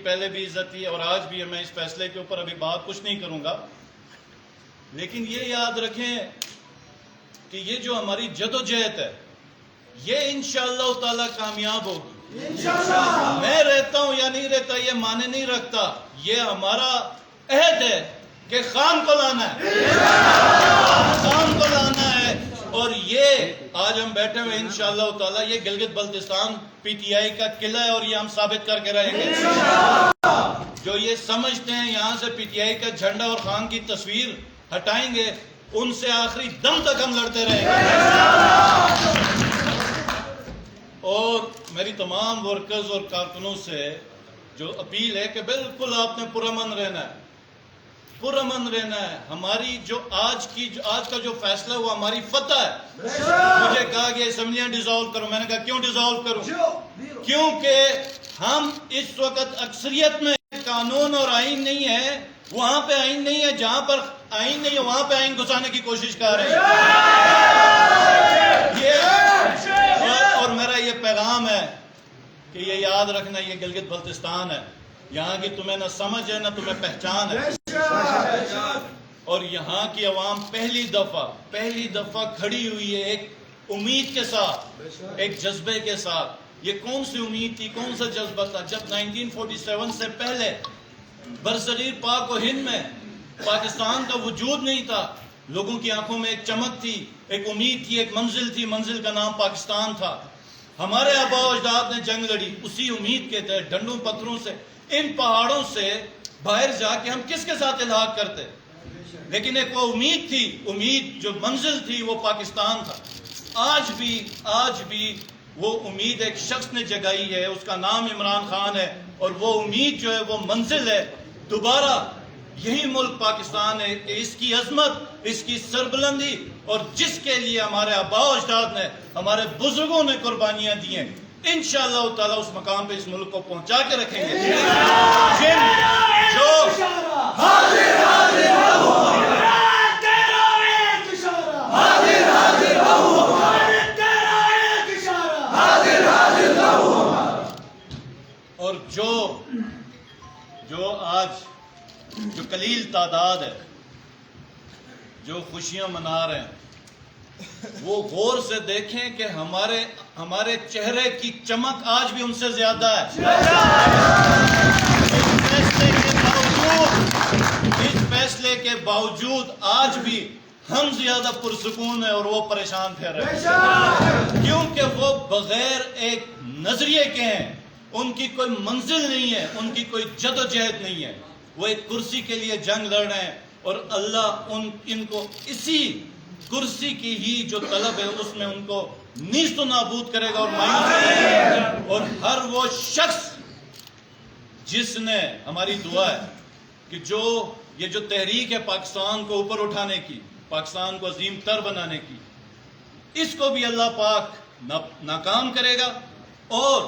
پہلے بھی عزت تھی اور آج بھی ہے. میں اس فیصلے کے اوپر ابھی بات کچھ نہیں کروں گا، لیکن یہ یاد رکھیں کہ یہ جو ہماری جدوجہد ہے یہ انشاءاللہ تعالی کامیاب ہوگی. میں رہتا ہوں یا نہیں رہتا یہ معنی نہیں رکھتا، یہ ہمارا عہد ہے کہ خان کو لانا ہے، خان کو لانا ہے. اور یہ آج ہم بیٹھے ہوئے انشاءاللہ تعالی یہ Gilgit Baltistan P T I کا قلعہ ہے اور یہ ہم ثابت کر کے رہیں گے. جو یہ سمجھتے ہیں یہاں سے پی ٹی آئی کا جھنڈا اور خان کی تصویر ہٹائیں گے، ان سے آخری دم تک ہم لڑتے رہیں گے. اور میری تمام ورکرز اور کارکنوں سے جو اپیل ہے کہ بالکل آپ نے پرامن رہنا ہے، پرامن رہنا ہے. ہماری جو آج کا جو فیصلہ ہوا ہماری فتح ہے. مجھے کہا کہ اسمبلیاں ڈیزالو کرو، میں نے کہا کیوں ڈیزالو کروں؟ کیونکہ ہم اس وقت اکثریت میں قانون اور آئین نہیں ہے، وہاں پہ آئین نہیں ہے، جہاں پر آئین نہیں ہے وہاں پہ آئین گھسانے کی کوشش کر رہے ہیں. اور میرا یہ پیغام ہے کہ یہ یاد رکھنا یہ گلگت بلتستان ہے، یہاں کی تمہیں نہ سمجھ ہے نہ تمہیں پہچان ہے. اور یہاں کی عوام پہلی دفعہ کھڑی ہوئی ہے ایک امید کے ساتھ، ایک جذبے کے ساتھ. یہ کون سی امید تھی، کون سا جذبہ تھا؟ جب 1947 سے پہلے برصغیر پاک و ہند میں پاکستان کا وجود نہیں تھا، لوگوں کی آنکھوں میں ایک چمک تھی، ایک امید تھی، ایک منزل تھی، منزل کا نام پاکستان تھا. ہمارے آبا و اجداد نے جنگ لڑی اسی امید کے تحت، ڈنڈوں پتھروں سے، ان پہاڑوں سے باہر جا کے ہم کس کے ساتھ الحاق کرتے، لیکن ایک وہ امید تھی، امید جو منزل تھی وہ پاکستان تھا. آج بھی وہ امید ایک شخص نے جگائی ہے، اس کا نام عمران خان ہے، اور وہ امید جو ہے وہ منزل ہے. دوبارہ یہی ملک پاکستان ہے کہ اس کی عظمت، اس کی سربلندی، اور جس کے لیے ہمارے آبا و اجداد نے، ہمارے بزرگوں نے قربانیاں دی ہیں، انشاءاللہ تعالی اس مقام پہ اس ملک کو پہنچا کے رکھیں گے. اور جو آج جو قلیل تعداد ہے جو خوشیاں منا رہے ہیں، وہ غور سے دیکھیں کہ ہمارے چہرے کی چمک آج بھی ان سے زیادہ ہے. اس فیصلے کے باوجود آج بھی ہم زیادہ پرسکون ہیں اور وہ پریشان پھر رہے ہیں، کیونکہ وہ بغیر ایک نظریے کے ہیں. ان کی کوئی منزل نہیں ہے، ان کی کوئی جد و جہد نہیں ہے. وہ ایک کرسی کے لیے جنگ لڑ رہے ہیں، اور اللہ ان کو اسی کرسی کی ہی جو طلب ہے اس میں ان کو نیست و نابود کرے گا اور مایوس کرے گا. اور ہر وہ شخص جس نے، ہماری دعا ہے کہ یہ جو تحریک ہے پاکستان کو اوپر اٹھانے کی، پاکستان کو عظیم تر بنانے کی، اس کو بھی اللہ پاک ناکام کرے گا. اور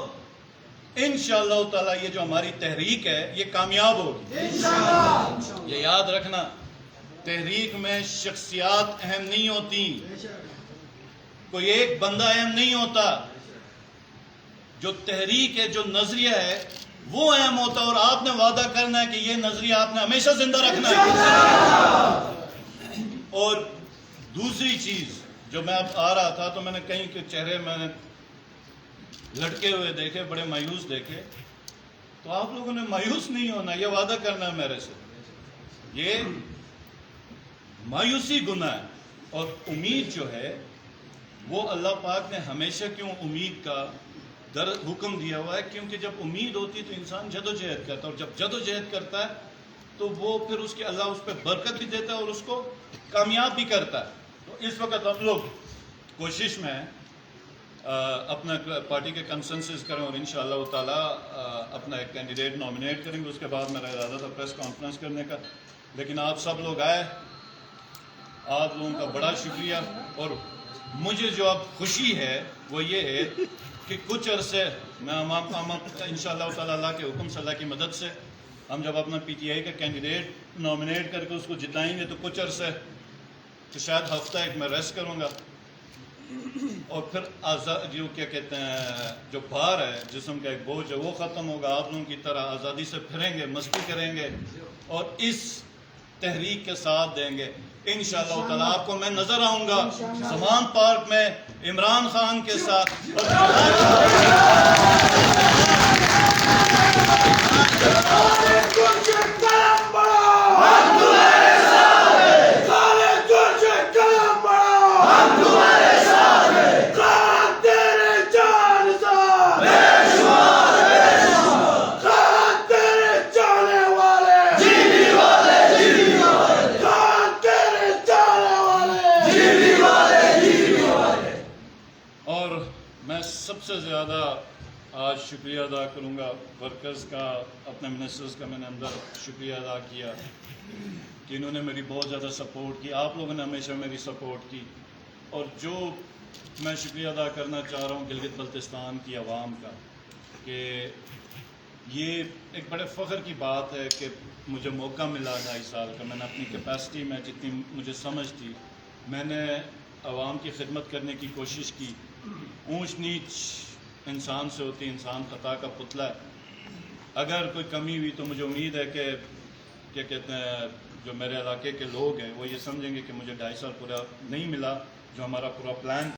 انشاءاللہ تعالی یہ جو ہماری تحریک ہے یہ کامیاب ہوگی. یہ یاد رکھنا، تحریک میں شخصیات اہم نہیں ہوتی، کوئی ایک بندہ اہم نہیں ہوتا. جو تحریک ہے، جو نظریہ ہے وہ اہم ہوتا ہے، اور آپ نے وعدہ کرنا ہے کہ یہ نظریہ آپ نے ہمیشہ زندہ رکھنا ہے. اور دوسری چیز جو میں اب آ رہا تھا تو میں نے کہیں کہ چہرے میں نے لٹکے ہوئے دیکھے، بڑے مایوس دیکھے، تو آپ لوگوں نے مایوس نہیں ہونا، یہ وعدہ کرنا ہے میرے سے. یہ مایوسی گناہ ہے، اور امید جو ہے وہ اللہ پاک نے ہمیشہ کیوں امید کا حکم دیا ہوا ہے، کیونکہ جب امید ہوتی ہے تو انسان جد و جہد کرتا ہے، اور جب جد و جہد کرتا ہے تو وہ پھر اللہ اس پہ برکت بھی دیتا ہے اور اس کو کامیاب بھی کرتا ہے. تو اس وقت ہم لوگ کوشش میں اپنا پارٹی کے کنسنسس کریں اور انشاءاللہ تعالی اپنا ایک کینڈیڈیٹ نامینیٹ کریں گے. اس کے بعد میرا ارادہ تھا پریس کانفرنس کرنے کا، لیکن آپ سب لوگ آئے، آپ لوگوں کا بڑا شکریہ. اور مجھے جو اب خوشی ہے وہ یہ ہے کہ کچھ عرصے میں انشاءاللہ تعالی اللہ کے حکم سے، اللہ کی مدد سے، ہم جب اپنا پی ٹی آئی کا کینڈیڈیٹ نامینیٹ کر کے اس کو جتائیں گے تو کچھ عرصے تو شاید ہفتہ ایک میں ریسٹ کروں گا. اور پھر جو کیا کہتے ہیں جو بھار ہے جسم کا ایک بوجھ ہے وہ ختم ہوگا. آپ لوگوں کی طرح آزادی سے پھریں گے, مستی کریں گے اور اس تحریک کے ساتھ دیں گے انشاءاللہ تعالیٰ. آپ کو میں نظر آؤں گا زمان پارک میں عمران خان کے ساتھ. اور میں سب سے زیادہ آج شکریہ ادا کروں گا ورکرز کا, اپنے منسٹرز کا میں نے اندر شکریہ ادا کیا کہ انہوں نے میری بہت زیادہ سپورٹ کی. آپ لوگوں نے ہمیشہ میری سپورٹ کی. اور جو میں شکریہ ادا کرنا چاہ رہا ہوں گلگت بلتستان کی عوام کا کہ یہ ایک بڑے فخر کی بات ہے کہ مجھے موقع ملا 2.5 سال کا. میں نے اپنی کیپیسٹی میں جتنی مجھے سمجھ تھی میں نے عوام کی خدمت کرنے کی کوشش کی. اونچ نیچ انسان سے ہوتی, انسان خطا کا پتلا ہے. اگر کوئی کمی ہوئی تو مجھے امید ہے کہ کیا کہتے ہیں جو میرے علاقے کے لوگ ہیں وہ یہ سمجھیں گے کہ مجھے 2.5 سال پورا نہیں ملا جو ہمارا پورا پلان